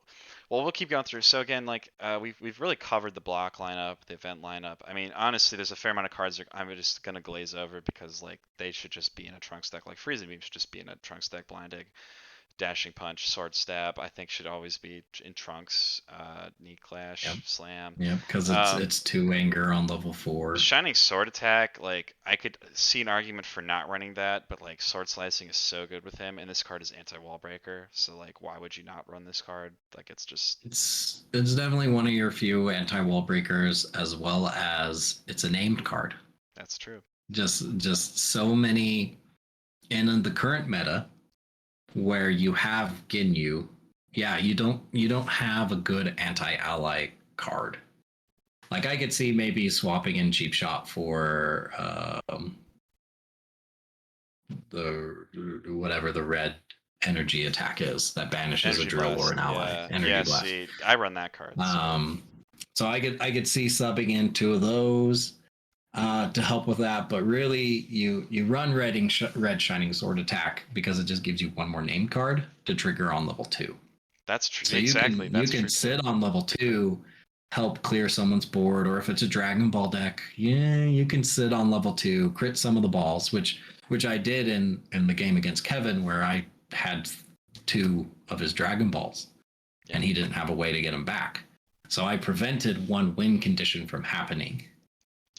Well, we'll keep going through. So again, like we've really covered the block lineup, the event lineup. I mean, honestly, there's a fair amount of cards that I'm just gonna glaze over because like they should just be in a Trunks deck. Like Freezing Beam should just be in a Trunks deck. Blinding. Dashing Punch, Sword Stab, I think should always be in Trunks. Knee Yep. Clash, Slam. Yep. Because Um, it's two anger on level four. Shining Sword Attack, like I could see an argument for not running that, but like Sword Slicing is so good with him, and this card is anti-wall breaker, so like why would you not run this card? Like it's just It's definitely one of your few anti wall breakers, as well as it's a named card. that's true. Just so many in the current meta where you have Ginyu, yeah, you don't have a good anti-ally card. Like I could see maybe swapping in Cheap Shot for the whatever the red energy attack is that banishes a Energy drill or Blast, an ally. yeah, Energy yeah. blast. See, I run that card, so Um, so I could see subbing in two of those to help with that. But really, you run red shining sword attack because it just gives you one more name card to trigger on level two. that's true. So you can Exactly, you that's can true too. sit on level two, help clear someone's board, or if it's a Dragon Ball deck, yeah, you can sit on level two, crit some of the balls, which I did in the game against Kevin, where I had two of his Dragon Balls, Yeah, and he didn't have a way to get them back. So I prevented one win condition from happening.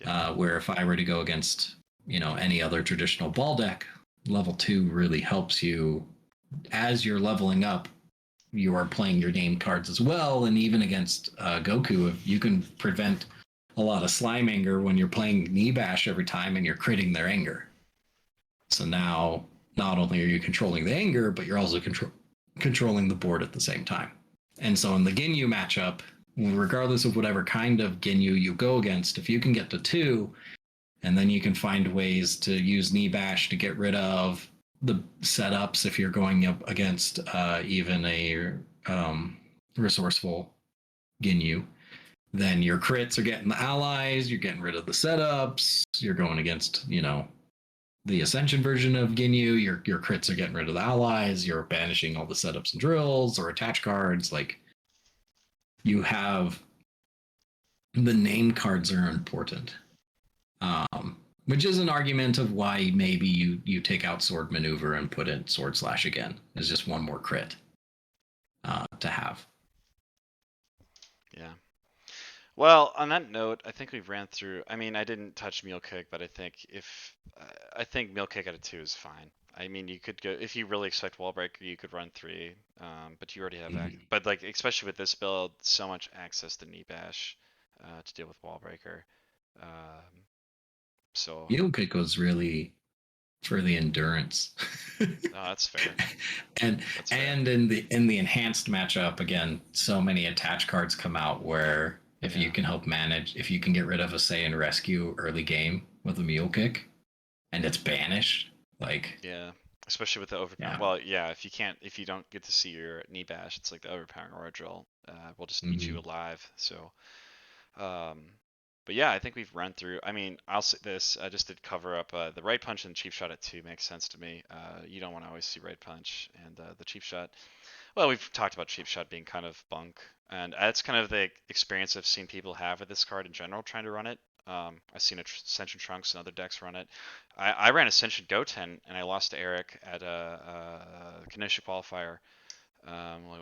yeah, Where if I were to go against any other traditional ball deck, level two really helps you as you're leveling up you are playing your name cards as well. And even against Goku, if you can prevent a lot of slime anger when you're playing knee bash every time and you're critting their anger. So now not only are you controlling the anger, but you're also controlling the board at the same time. And so in the Ginyu matchup, regardless of whatever kind of Ginyu you go against, if you can get to two, and then you can find ways to use knee bash to get rid of the setups if you're going up against even a resourceful Ginyu. Then your crits are getting the allies, you're getting rid of the setups, you're going against, the Ascension version of Ginyu, your crits are getting rid of the allies, you're banishing all the setups and drills or attach cards. Like you have the name cards are important. Which is an argument of why maybe you take out sword maneuver and put in sword slash again. It's just one more crit to have. yeah. Well, on that note, I think we've ran through. I mean, I didn't touch meal kick, but I think meal kick at a two is fine. I mean, you could go if you really expect wall breaker, you could run 3, but you already have Mhm. but like especially with this build, so much access to knee bash to deal with wall breaker. Um, so Heel kick was really for the endurance. no, that's fair. and That's fair. and in the enhanced matchup again, so many attach cards come out where if you Yeah, can help manage, if you can get rid of a say and rescue early game with a mule kick and it's banished, like yeah. Especially with the overpower. yeah. Well, yeah. If you don't get to see your knee bash, it's like the overpowering aura drill will just eat you Hmm. alive. So Um, but yeah, I think we've run through. I mean, I'll say this: I just did cover up the right punch and cheap shot at 2 makes sense to me. You don't want to always see right punch and the cheap shot. Well, we've talked about cheap shot being kind of bunk, and that's kind of the experience I've seen people have with this card in general trying to run it. I've seen Ascension Trunks and other decks run it. I ran Ascension Goten and I lost to Eric at a Kenosha qualifier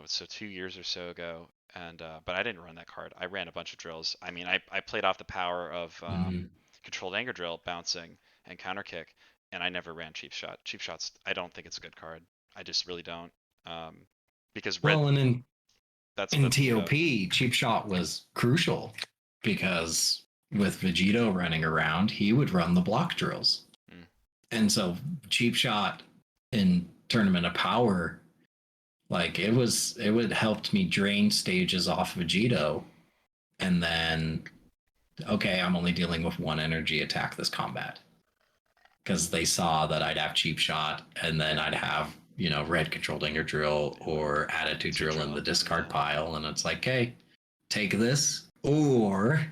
so 2 years or so ago, and but I didn't run that card. I ran a bunch of drills. I mean, I played off the power of Hmm. controlled anger drill, bouncing, and counter kick, and I never ran cheap shot. Cheap shots, I don't think it's a good card. I just really don't, um, because red. Well, and in That's the TOP, cheap shot was crucial because with Vegito running around, he would run the block drills. mm, And so cheap shot in Tournament of Power, like it would helped me drain stages off Vegito and then okay, I'm only dealing with one energy attack this combat. Because they saw that I'd have cheap shot and then I'd have, you know, red controlled anger drill or attitude attitude drill in drill. the discard Yeah. pile. And it's like, okay, take this or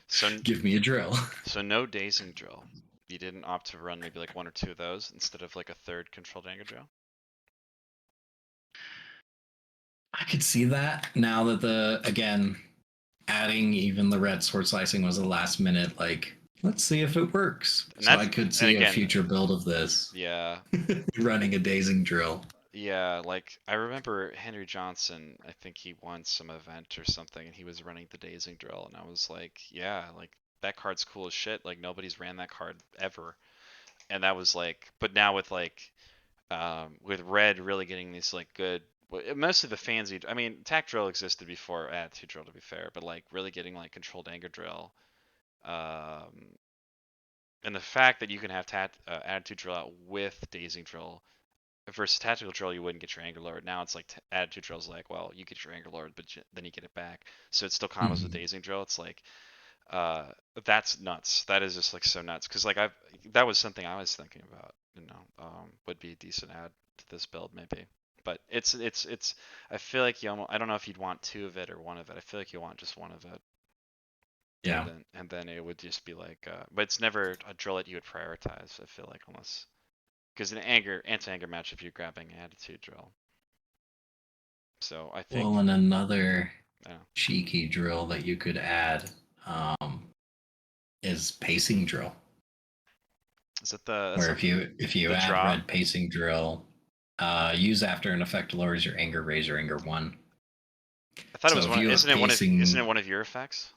So give me a drill. no dazing drill. You didn't opt to run maybe like 1 or 2 of those instead of like a third controlled anger drill. I could see that now that again, adding even the red sword slicing was a last minute, like, let's see if it works. And So that's I could and see a again, future build of this yeah, running a dazing drill. yeah, like I remember Henry Johnson, I think he won some event or something and he was running the dazing drill and I was like, yeah, like that card's cool as shit. Like nobody's ran that card ever. And that was like but now with red really getting these like good mostly the fancy I mean, attack drill existed before attitude drill to be fair, but like really getting like controlled anger drill um and the fact that you can have attitude drill out with dazing drill versus tactical drill, you wouldn't get your anger lowered. Now it's like attitude drill's like, well, you get your anger lowered, but then you get it back. So it still combos with Mm-hmm. dazing drill. It's like, uh, that's nuts. That is just like so nuts. Because like that was something I was thinking about. Would be a decent add to this build maybe. But it's. I feel like you almost. I don't know if you'd want 2 of it or 1 of it. I feel like you want just 1 of it, Yeah. and then it would just be like. But it's never a drill that you would prioritize. I feel like unless because in anti-anger matchup, you're grabbing attitude drill. So I Well, think, and another yeah. cheeky drill that you could add um, is pacing drill. Is that the that's Where not if you the add draw? red pacing drill, use after an effect lowers your anger, raise your anger one. I thought it So was if one. you have Isn't it pacing, one of your effects?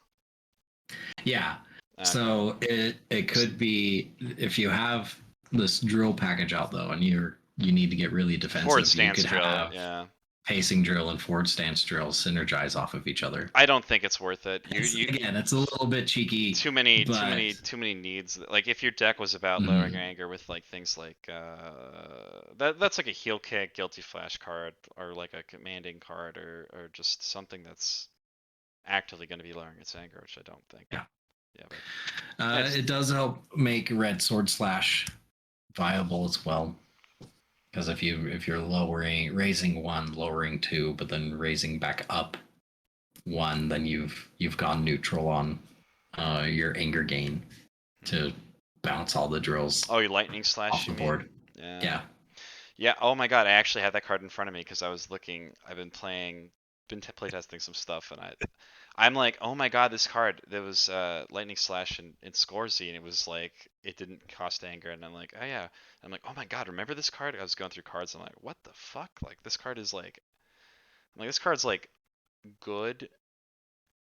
yeah. Okay. So it could be if you have this drill package out though, and you need to get really Forward defensive, you stance could drill. have Yeah. pacing drill and forward stance drill synergize off of each other. I don't think it's worth it. Again, it's a little bit cheeky, but too many needs. Like if your deck was about lowering your mm, anger with like things like that's like a heal kick, guilty flash card, or like a commanding card, or just something that's actively going to be lowering its anger, which I don't think. yeah. Yeah, but it's It does help make red sword slash viable as well. Because if you're lowering raising one, lowering two, but then raising back up one, then you've gone neutral on your anger gain hmm. to bounce all the drills Oh, your lightning off slash, the you mean? board. Yeah. Yeah. Yeah. Oh my God, I actually had that card in front of me because I was looking. Been playtesting some stuff, and I'm like, oh my God, this card. There was lightning slash in Scorzy, and it was like it didn't cost anger, and I'm like, oh yeah. I'm like, oh my God, remember this card? I was going through cards, and I'm like, what the fuck? Like this card is like, I'm like this card's like good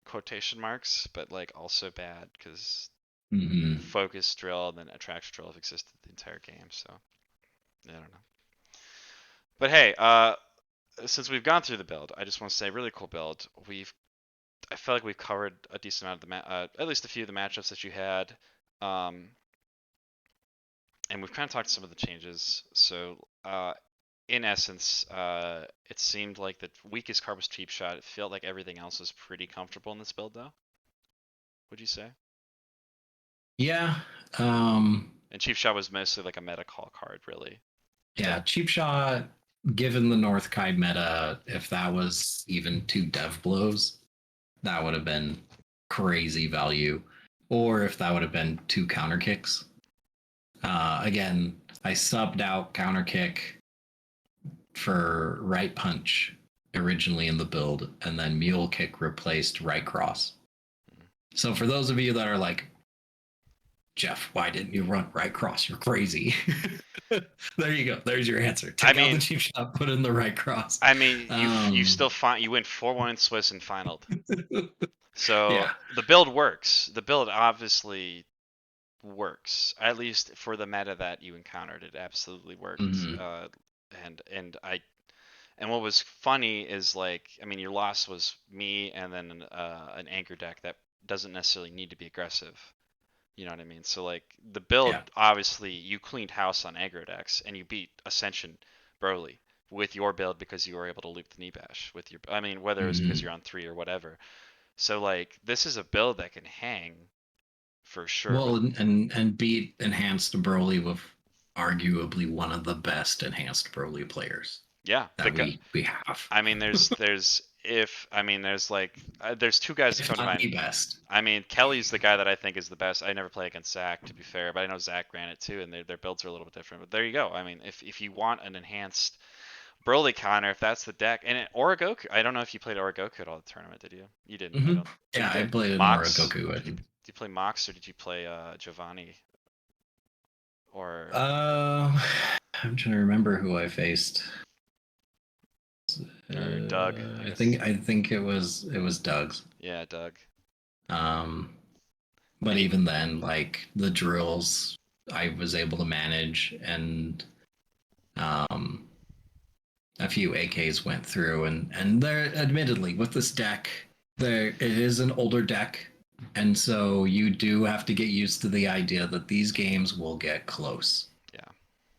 quotation marks, but like also bad because Hmm. focus drill and then attraction drill have existed the entire game. So. I don't know. But hey, since we've gone through the build, I just want to say really cool build. I feel like we've covered a decent amount of at least a few of the matchups that you had, um, and we've kind of talked some of the changes. So, in essence, it seemed like the weakest card was Cheap Shot. It felt like everything else was pretty comfortable in this build, though. Would you say? Yeah. And Cheap Shot was mostly like a meta call card, really. Yeah, cheap shot. Given the North Kai meta, if that was even two dev blows, that would have been crazy value. Or if that would have been two counter kicks. Again, I subbed out counter kick for right punch originally in the build, and then mule kick replaced right cross. So for those of you that are like, Jeff, why didn't you run right cross? You're crazy. There you go. There's your answer. I Take out the mean, cheap shot, put in the right cross. you still find you went 4-1 in Swiss and finaled. So Yeah. the build works. The build obviously works, at least for the meta that you encountered. It absolutely worked. Mm-hmm. And what was funny is like, I mean, your loss was me and then an anchor deck that doesn't necessarily need to be aggressive. You know what I mean? So like the build, Yeah. obviously you cleaned house on aggro decks and you beat Ascension Broly with your build because you were able to loop the knee bash with your. I mean, whether it's because Mm-hmm. you're on 3 or whatever. So like this is a build that can hang for sure with. Well, and beat enhanced Broly with arguably one of the best enhanced Broly players Yeah, that we have. I mean, there's like there's two guys that If come to not mind. the best. I mean, Kelly's the guy that I think is the best. I never play against Zach, to be fair, but I know Zach ran it too, and their builds are a little bit different. But there you go. I mean, if you want an enhanced Broly counter, if that's the deck, and Oragoku, I don't know if you played Oragoku at all the tournament, did you? You didn't. I Mm-hmm. don't. Oh, you Yeah, I did. played an Mox? Goku. Did you play Mox or did you play Giovanni or I'm trying to remember who I faced. Doug? I guess. I think it was Doug's. Yeah, Doug. Um, but And he, even then, like the drills, I was able to manage, and um, a few AKs went through, and there, admittedly, with this deck, there it is an older deck, and so you do have to get used to the idea that these games will get close. yeah.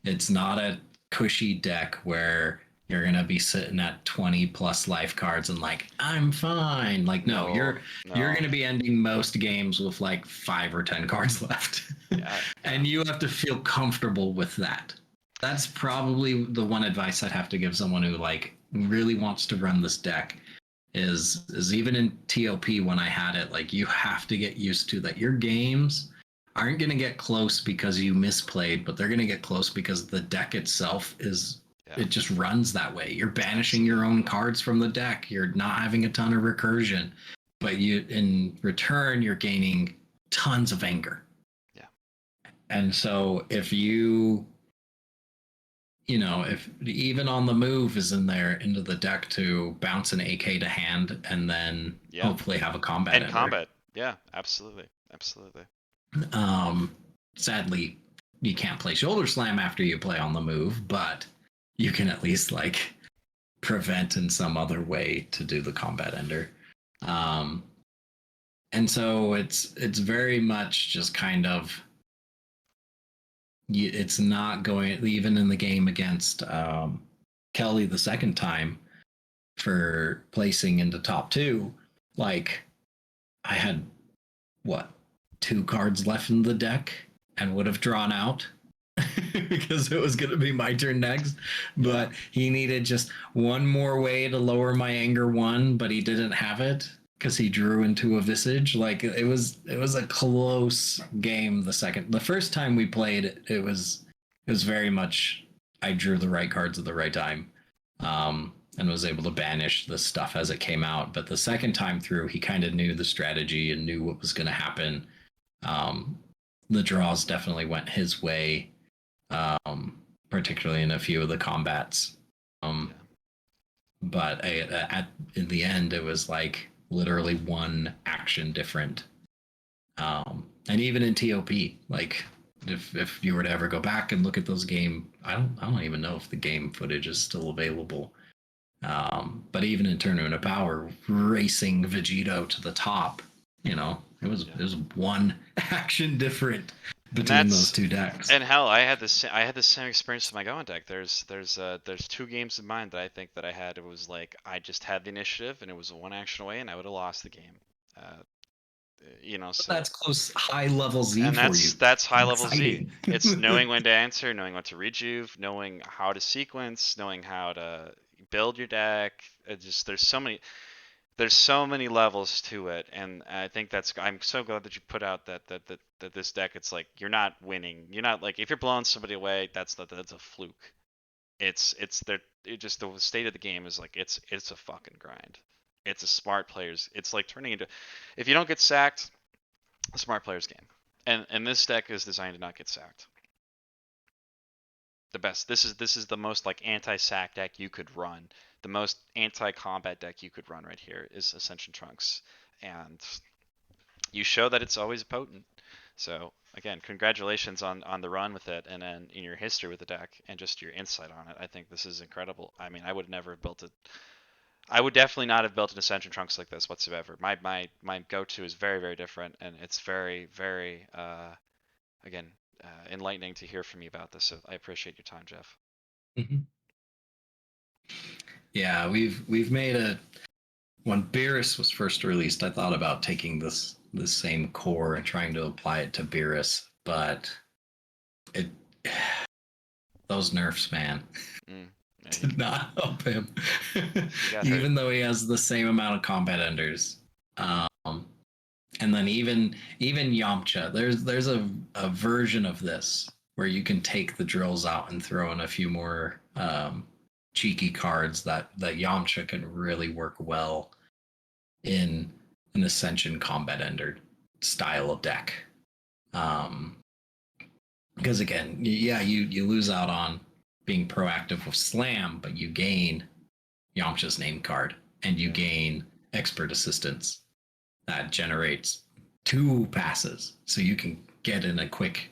It's not a cushy deck where you're gonna be sitting at 20 plus life cards and like I'm fine. Like no, No, you're no. gonna be ending most games with like 5 or 10 cards left, Yeah, yeah. and you have to feel comfortable with that. That's probably the one advice I'd have to give someone who like really wants to run this deck is even in TLP when I had it, like you have to get used to that your games aren't going to get close because you misplayed, but they're going to get close because the deck itself is Yeah. it just runs that way. You're banishing Absolutely. your own cards from the deck. You're not having a ton of recursion, but you in return you're gaining tons of anger. Yeah. And so if if even on the move is in there into the deck to bounce an AK to hand and then Yeah. hopefully have a combat And ender. combat. Yeah, absolutely. Absolutely. Sadly, you can't play shoulder slam after you play on the move, but you can at least like prevent in some other way to do the combat ender. And so it's very much just kind of it's not going even in the game against Kelly the second time for placing into top two. Like I had what 2 cards left in the deck and would have drawn out because it was going to be my turn next. But he needed just one more way to lower my anger one, but he didn't have it because he drew into a visage. Like it was a close game. The first time we played, it was very much I drew the right cards at the right time. And was able to banish the stuff as it came out. But the second time through, he kind of knew the strategy and knew what was going to happen. The draws definitely went his way, particularly in a few of the combats. But in the end, it was like literally one action different. And even in TOP, like if you were to ever go back and look at those game, I don't even know if the game footage is still available. But even in Tournament of Power, racing Vegito to the top, it was one action different And between those that's two decks. and hell, I had the same experience with my Gohan deck. There's two games in mind that I think that I had. It was like I just had the initiative and it was one action away and I would have lost the game. Uh, But so that's close high level Z and for you. that's high level Z. Exciting. It's knowing when to answer, knowing when to rejuve, knowing how to sequence, knowing how to build your deck. It just there's so many levels to it, and I think I'm so glad that you put out that this deck. It's like you're not winning. You're not like if you're blowing somebody away, that's a fluke. It's just the state of the game is like it's a fucking grind. It's a smart players. It's like turning into if you don't get sacked, a smart players game. And this deck is designed to not get sacked. The best. This is the most like anti-sack deck you could run. The most anti-combat deck you could run right here is Ascension Trunks, and you show that it's always potent. So again, congratulations on the run with it, and then in your history with the deck, and just your insight on it. I think this is incredible. I mean, I would never have built it. I would definitely not have built an Ascension Trunks like this whatsoever. My go-to is very different, and it's very again enlightening to hear from you about this. So I appreciate your time, Jeff. Mhm. Yeah, we've made a when Beerus was first released, I thought about taking this same core and trying to apply it to Beerus, but it those nerfs, man, Mm. Yeah, did not help him. he got hurt. Even though he has the same amount of combat enders. And then even Yamcha, there's a version of this where you can take the drills out and throw in a few more cheeky cards that Yamcha can really work well in an Ascension combat ender style of deck. Um, because again, yeah, you lose out on being proactive with Slam, but you gain Yamcha's name card and you gain expert assistance that generates two passes, so you can get in a quick,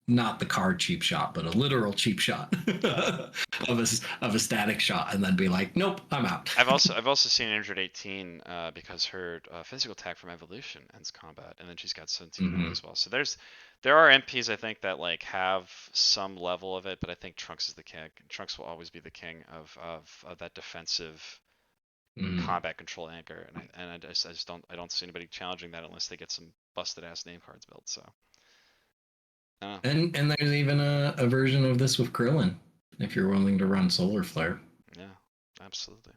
not the card cheap shot, but a literal cheap shot of a static shot, and then be like, nope, I'm out. I've also seen injured 18 because her physical attack from evolution ends combat, and then she's got 17 now Mm-hmm. as well. So there are MPs I think that like have some level of it, but I think Trunks is the king. Trunks will always be the king of that defensive Mm-hmm. combat control anchor, and I just don't see anybody challenging that unless they get some busted ass name cards built. So I don't know. And there's even a version of this with Krillin, if you're willing to run Solar Flare. Yeah, absolutely.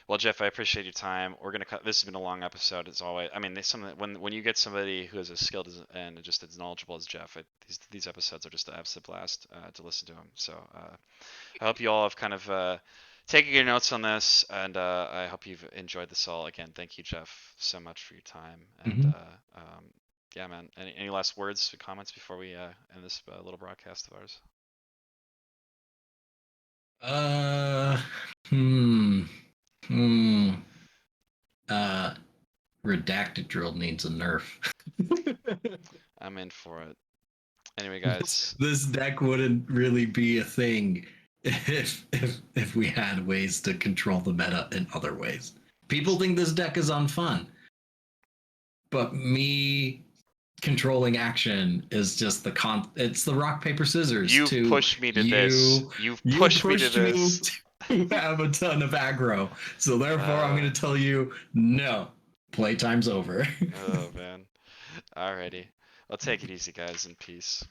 Well, Jeff, I appreciate your time. We're gonna cut. This has been a long episode, as always. I mean, when you get somebody who is as skilled and just as knowledgeable as Jeff, these episodes are just an absolute blast to listen to him. So I hope you all have kind of taken your notes on this, and I hope you've enjoyed this all. Again, thank you, Jeff, so much for your time. And Mm-hmm. yeah, man. Any last words, comments before we end this little broadcast of ours? Uh, hmm, hmm. Uh, Redacted drill needs a nerf. I'm in for it. Anyway, this guys. this deck wouldn't really be a thing if we had ways to control the meta in other ways. People think this deck is unfun, but me controlling action is just it's the rock paper scissors You've to pushed me to this. you You've you pushed me to pushed me this. to have a ton of aggro, so therefore I'm Uh, going to tell you no, playtime's over. oh man. Alrighty. Well, take it easy, guys, and peace.